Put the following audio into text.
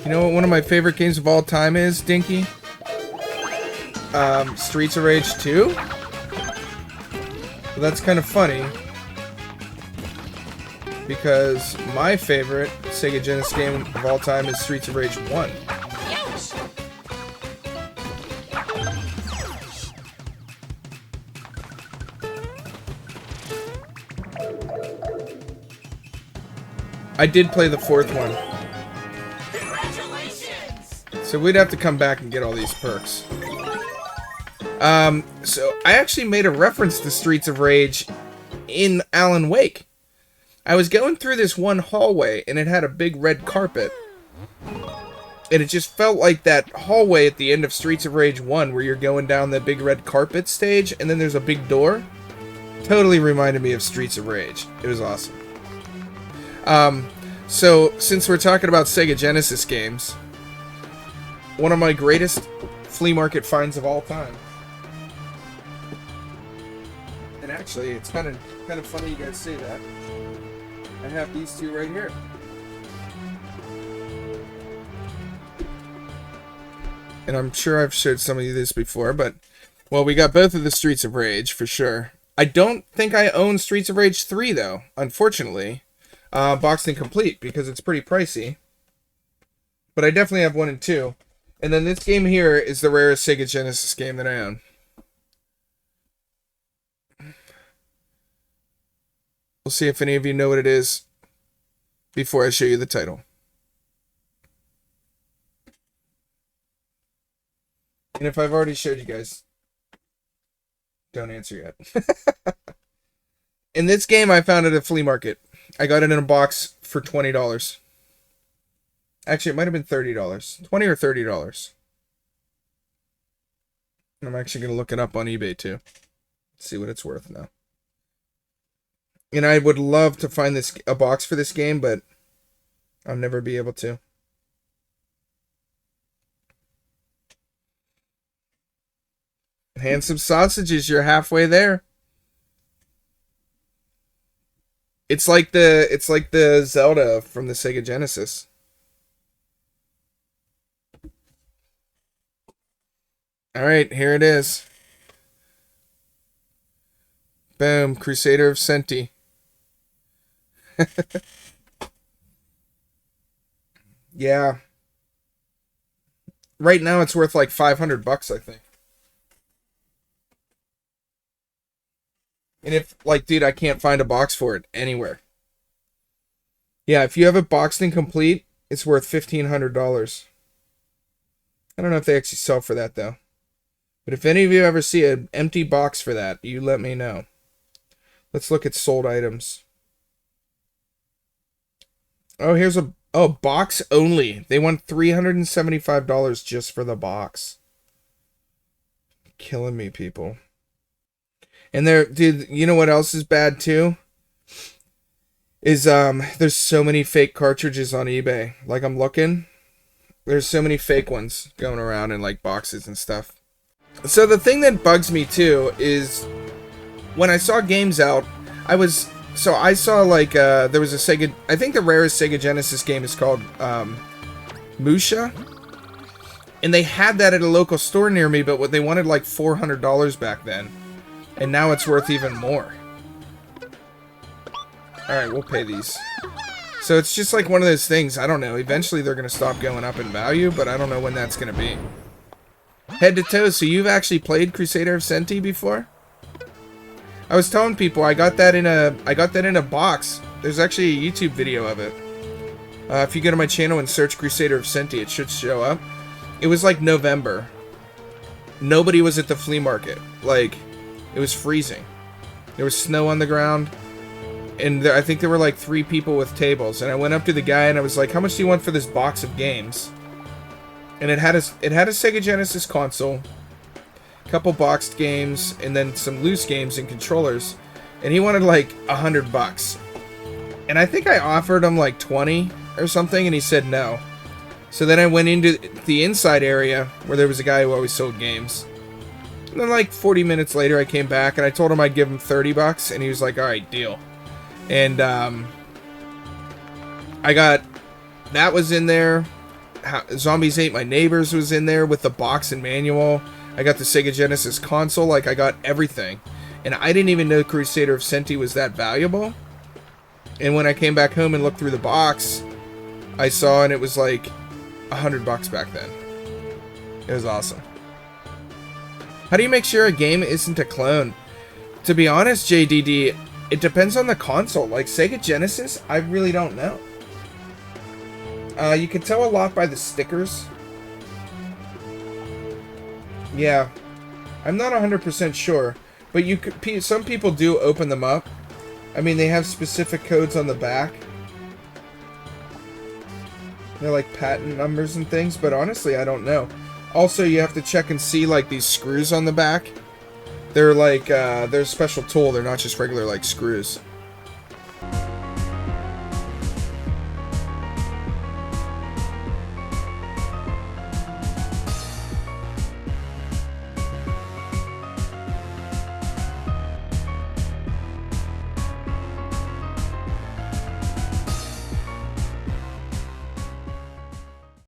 You know what one of my favorite games of all time is, Dinky? Streets of Rage 2? Well, that's kind of funny. Because my favorite Sega Genesis game of all time is Streets of Rage 1. I did play the fourth one. Congratulations! So we'd have to come back and get all these perks. So I actually made a reference to Streets of Rage in Alan Wake. I was going through this one hallway and it had a big red carpet. And it just felt like that hallway at the end of Streets of Rage 1 where you're going down the big red carpet stage and then there's a big door. Totally reminded me of Streets of Rage. It was awesome. So since we're talking about Sega Genesis games, one of my greatest flea market finds of all time. And actually, it's kind of funny you guys say that. I have these two right here. And I'm sure I've showed some of you this before, but well, we got both of the Streets of Rage for sure. I don't think I own Streets of Rage 3 though, unfortunately. Boxed and complete because it's pretty pricey. But I definitely have 1 and 2. And then this game here is the rarest Sega Genesis game that I own. We'll see if any of you know what it is before I show you the title. And if I've already showed you guys, don't answer yet. In this game I found at a flea market. I got it in a box for $20. Actually, it might have been $30. $20 or $30. I'm actually going to look it up on eBay too. See what it's worth now. And I would love to find a box for this game, but I'll never be able to. Handsome sausages, you're halfway there. It's like the Zelda from the Sega Genesis. All right, here it is. Boom, Crusader of Senti. Yeah. Right now it's worth like $500, I think. And if, like, dude, I can't find a box for it anywhere. Yeah, if you have it boxed and complete, it's worth $1,500. I don't know if they actually sell for that, though. But if any of you ever see an empty box for that, you let me know. Let's look at sold items. Oh, here's a... Oh, box only. They want $375 just for the box. Killing me, people. And there, dude, you know what else is bad too? Is there's so many fake cartridges on eBay. Like I'm looking, there's so many fake ones going around in like boxes and stuff. So the thing that bugs me too is when I saw games out, I saw like there was a Sega, I think the rarest Sega Genesis game is called Musha. And they had that at a local store near me, but what they wanted like $400 back then. And now it's worth even more. Alright, we'll pay these. So it's just like one of those things, I don't know. Eventually they're going to stop going up in value, but I don't know when that's going to be. Head to toe, so you've actually played Crusader of Senti before? I was telling people I got that in a box. There's actually a YouTube video of it. If you go to my channel and search Crusader of Senti, it should show up. It was like November. Nobody was at the flea market. Like, it was freezing. There was snow on the ground. And I think there were like 3 people with tables. And I went up to the guy and I was like, how much do you want for this box of games? And it had a Sega Genesis console, a couple boxed games, and then some loose games and controllers. And he wanted like $100. And I think I offered him like 20 or something, and he said no. So then I went into the inside area where there was a guy who always sold games. And then like 40 minutes later I came back and I told him I'd give him $30, and he was like, alright, deal. And I got, that was in there. Zombies Ate My Neighbors was in there with the box and manual. I got the Sega Genesis console. Like, I got everything. And I didn't even know Crusader of Senti was that valuable. And when I came back home and looked through the box, I saw, and it was like $100 back then. It was awesome. How do you make sure a game isn't a clone? To be honest, JDD, it depends on the console. Like Sega Genesis, I really don't know. You can tell a lot by the stickers. Yeah, I'm not 100% sure, but you could. Some people do open them up. I mean, they have specific codes on the back. They're like patent numbers and things, but honestly, I don't know. Also, you have to check and see, like, these screws on the back. They're like, they're a special tool. They're not just regular, like, screws.